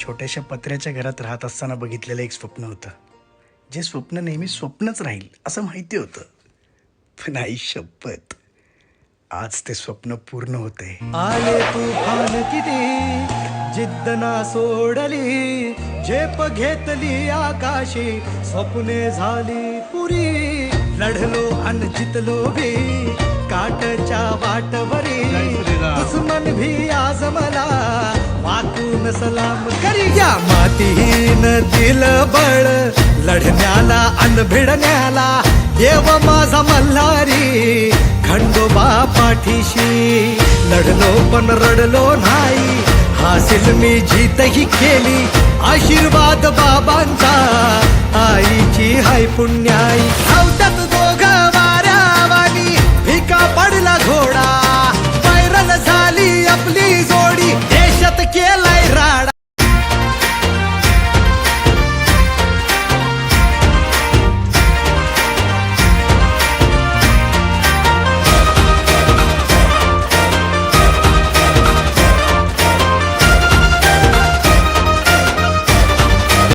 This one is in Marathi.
छोट्याशा पत्र्याच्या घरात राहत असताना बघितलेलं एक स्वप्न होतं. जे स्वप्न नेहमी स्वप्नच राहील असं माहिती होतं. पण आई शपथ, आज ते स्वप्न पूर्ण होते. आले तुफान किती जिद्द ना सोडली, झेप घेतली आकाशी, स्वप्ने झाली पुरी. लढलो अन जितलो भी काटच्या वाटवरी, दुश्मन भी आज मला वाकून सलाम करी. या मातीन दिलं बळ लढण्याला अन भिडण्याला, देव माझा मल्हारी खंडोबा पाठीशी. लढलो पण रडलो नाही, हासिल मी जीतही केली, आशीर्वाद बाबांचा आईची हाय पुण्याई. धावतात दोघं वाऱ्यावानी, भिका पडला घोडा, पैरल झाली आपली जोडी, देशात केला